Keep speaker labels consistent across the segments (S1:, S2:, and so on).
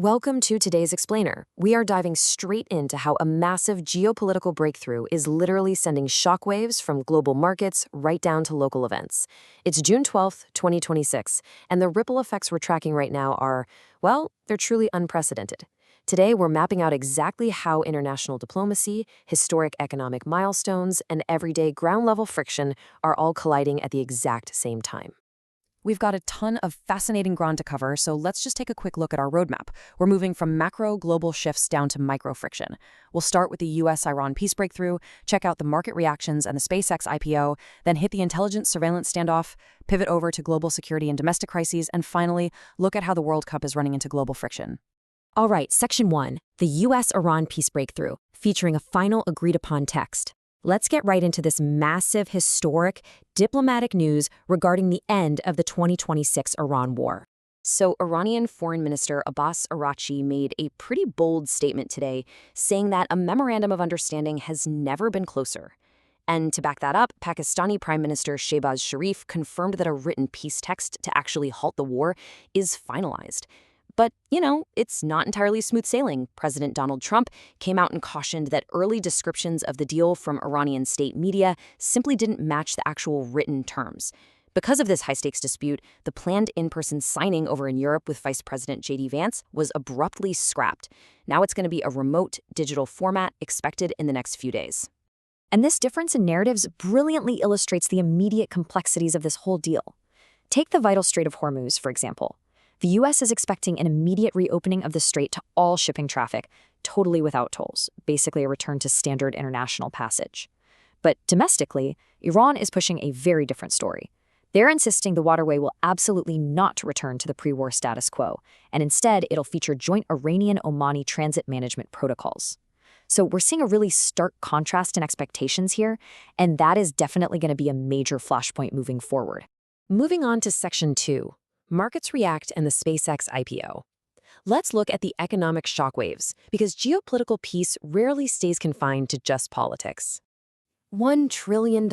S1: Welcome to today's Explainer. We are diving straight into how a massive geopolitical breakthrough is literally sending shockwaves from global markets right down to local events. It's June 12th, 2026, and the ripple effects we're tracking right now are, well, they're truly unprecedented. Today, we're mapping out exactly how international diplomacy, historic economic milestones, and everyday ground-level friction are all colliding at the exact same time.
S2: We've got a ton of fascinating ground to cover, so let's just take a quick look at our roadmap. We're moving from macro global shifts down to micro friction. We'll start with the US-Iran peace breakthrough, check out the market reactions and the SpaceX IPO, then hit the intelligence surveillance standoff, pivot over to global security and domestic crises, and finally, look at how the World Cup is running into global friction.
S1: All right, Section 1, the US-Iran peace breakthrough, featuring a final agreed-upon text. Let's get right into this massive, historic, diplomatic news regarding the end of the 2026 Iran war. So, Iranian Foreign Minister Abbas Araghchi made a pretty bold statement today, saying that a memorandum of understanding has never been closer. And to back that up, Pakistani Prime Minister Shehbaz Sharif confirmed that a written peace text to actually halt the war is finalized. But, it's not entirely smooth sailing. President Donald Trump came out and cautioned that early descriptions of the deal from Iranian state media simply didn't match the actual written terms. Because of this high-stakes dispute, the planned in-person signing over in Europe with Vice President J.D. Vance was abruptly scrapped. Now it's going to be a remote, digital format expected in the next few days. And this difference in narratives brilliantly illustrates the immediate complexities of this whole deal. Take the vital Strait of Hormuz, for example. The U.S. is expecting an immediate reopening of the strait to all shipping traffic, totally without tolls, basically a return to standard international passage. But domestically, Iran is pushing a very different story. They're insisting the waterway will absolutely not return to the pre-war status quo, and instead it'll feature joint Iranian-Omani transit management protocols. So we're seeing a really stark contrast in expectations here, and that is definitely going to be a major flashpoint moving forward. Moving on to Section 2. Markets react and the SpaceX IPO. Let's look at the economic shockwaves, because geopolitical peace rarely stays confined to just politics. $1 trillion.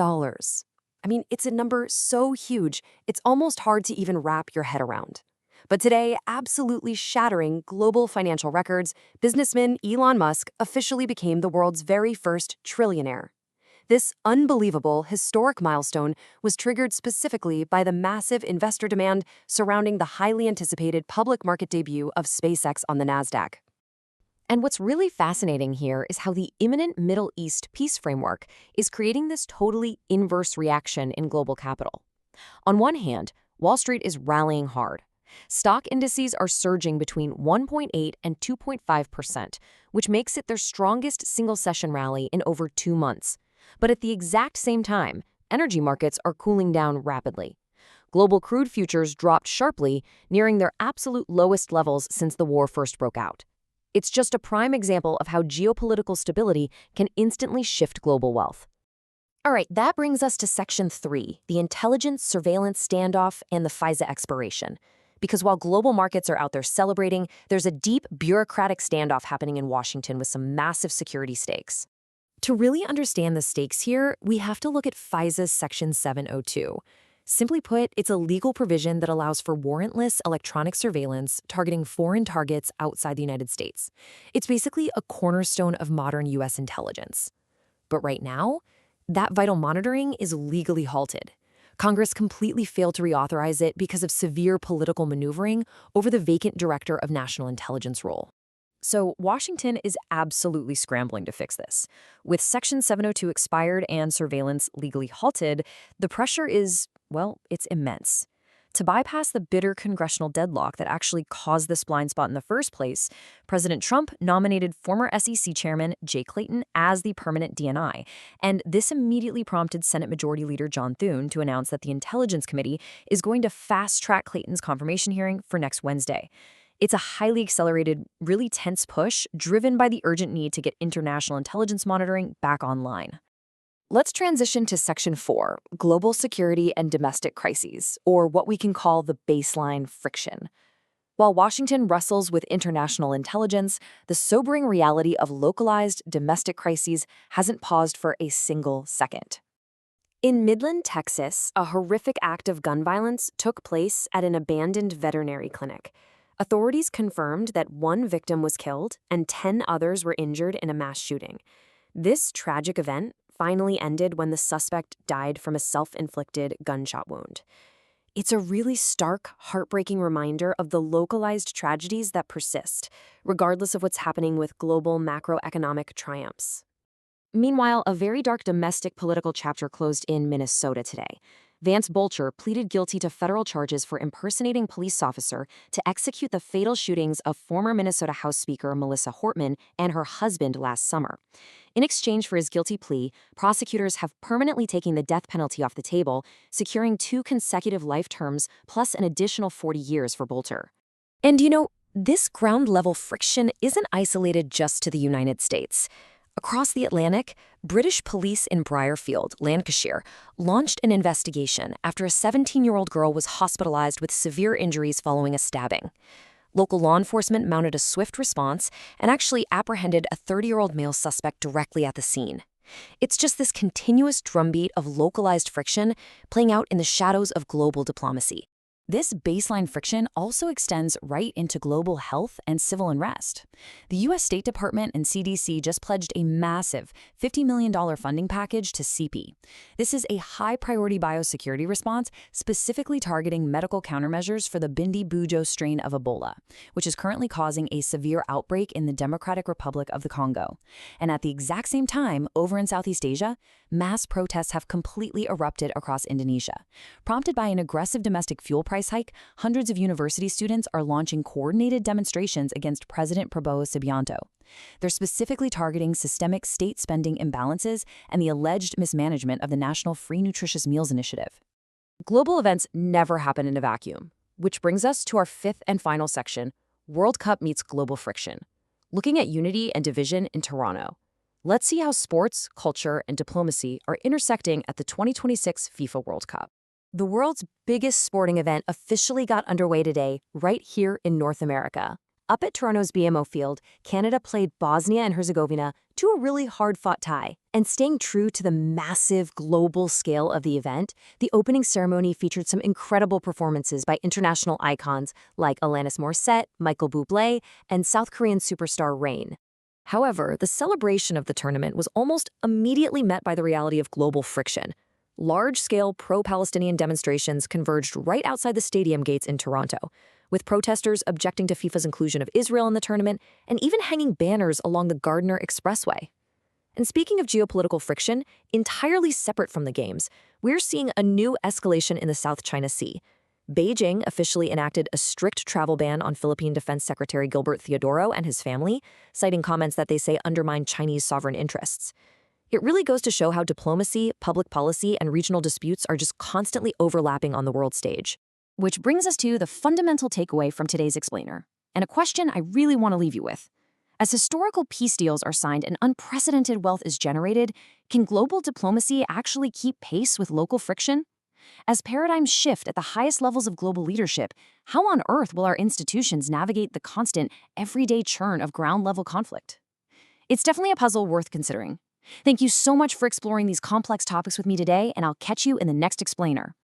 S1: It's a number so huge, it's almost hard to even wrap your head around. But today, absolutely shattering global financial records, businessman Elon Musk officially became the world's very first trillionaire. This unbelievable, historic milestone was triggered specifically by the massive investor demand surrounding the highly anticipated public market debut of SpaceX on the Nasdaq. And what's really fascinating here is how the imminent Middle East peace framework is creating this totally inverse reaction in global capital. On one hand, Wall Street is rallying hard. Stock indices are surging between 1.8 and 2.5%, which makes it their strongest single-session rally in over 2 months. But at the exact same time, energy markets are cooling down rapidly. Global crude futures dropped sharply, nearing their absolute lowest levels since the war first broke out. It's just a prime example of how geopolitical stability can instantly shift global wealth. All right, that brings us to Section 3, the intelligence surveillance standoff and the FISA expiration. Because while global markets are out there celebrating, there's a deep bureaucratic standoff happening in Washington with some massive security stakes. To really understand the stakes here, we have to look at FISA's Section 702. Simply put, it's a legal provision that allows for warrantless electronic surveillance targeting foreign targets outside the United States. It's basically a cornerstone of modern U.S. intelligence. But right now, that vital monitoring is legally halted. Congress completely failed to reauthorize it because of severe political maneuvering over the vacant Director of National Intelligence role. So Washington is absolutely scrambling to fix this. With Section 702 expired and surveillance legally halted, the pressure is, it's immense. To bypass the bitter congressional deadlock that actually caused this blind spot in the first place, President Trump nominated former SEC Chairman Jay Clayton as the permanent DNI, and this immediately prompted Senate Majority Leader John Thune to announce that the Intelligence Committee is going to fast-track Clayton's confirmation hearing for next Wednesday. It's a highly accelerated, really tense push driven by the urgent need to get international intelligence monitoring back online. Let's transition to Section 4, Global Security and Domestic Crises, or what we can call the baseline friction. While Washington wrestles with international intelligence, the sobering reality of localized domestic crises hasn't paused for a single second. In Midland, Texas, a horrific act of gun violence took place at an abandoned veterinary clinic. Authorities confirmed that one victim was killed and 10 others were injured in a mass shooting. This tragic event finally ended when the suspect died from a self-inflicted gunshot wound. It's a really stark, heartbreaking reminder of the localized tragedies that persist, regardless of what's happening with global macroeconomic triumphs. Meanwhile, a very dark domestic political chapter closed in Minnesota today. Vance Bolcher pleaded guilty to federal charges for impersonating a police officer to execute the fatal shootings of former Minnesota House Speaker Melissa Hortman and her husband last summer. In exchange for his guilty plea, prosecutors have permanently taken the death penalty off the table, securing 2 consecutive life terms plus an additional 40 years for Bolcher. And this ground-level friction isn't isolated just to the United States. Across the Atlantic, British police in Briarfield, Lancashire, launched an investigation after a 17-year-old girl was hospitalized with severe injuries following a stabbing. Local law enforcement mounted a swift response and actually apprehended a 30-year-old male suspect directly at the scene. It's just this continuous drumbeat of localized friction playing out in the shadows of global diplomacy. This baseline friction also extends right into global health and civil unrest. The U.S. State Department and CDC just pledged a massive $50 million funding package to CP. This is a high-priority biosecurity response specifically targeting medical countermeasures for the Bindi Bujo strain of Ebola, which is currently causing a severe outbreak in the Democratic Republic of the Congo. And at the exact same time, over in Southeast Asia, mass protests have completely erupted across Indonesia. Prompted by an aggressive domestic fuel price hike, hundreds of university students are launching coordinated demonstrations against President Prabowo Subianto. They're specifically targeting systemic state spending imbalances and the alleged mismanagement of the National Free Nutritious Meals Initiative. Global events never happen in a vacuum, which brings us to our 5th and final section, World Cup meets global friction. Looking at unity and division in Toronto. Let's see how sports, culture, and diplomacy are intersecting at the 2026 FIFA World Cup. The world's biggest sporting event officially got underway today, right here in North America. Up at Toronto's BMO Field, Canada played Bosnia and Herzegovina to a really hard-fought tie. And staying true to the massive global scale of the event, the opening ceremony featured some incredible performances by international icons like Alanis Morissette, Michael Bublé, and South Korean superstar Rain. However, the celebration of the tournament was almost immediately met by the reality of global friction. Large-scale pro-Palestinian demonstrations converged right outside the stadium gates in Toronto, with protesters objecting to FIFA's inclusion of Israel in the tournament and even hanging banners along the Gardiner Expressway. And speaking of geopolitical friction, entirely separate from the games, we're seeing a new escalation in the South China Sea. Beijing officially enacted a strict travel ban on Philippine Defense Secretary Gilbert Theodoro and his family, citing comments that they say undermine Chinese sovereign interests. It really goes to show how diplomacy, public policy, and regional disputes are just constantly overlapping on the world stage. Which brings us to the fundamental takeaway from today's explainer, and a question I really want to leave you with. As historical peace deals are signed and unprecedented wealth is generated, can global diplomacy actually keep pace with local friction? As paradigms shift at the highest levels of global leadership, how on earth will our institutions navigate the constant, everyday churn of ground-level conflict? It's definitely a puzzle worth considering. Thank you so much for exploring these complex topics with me today, and I'll catch you in the next explainer.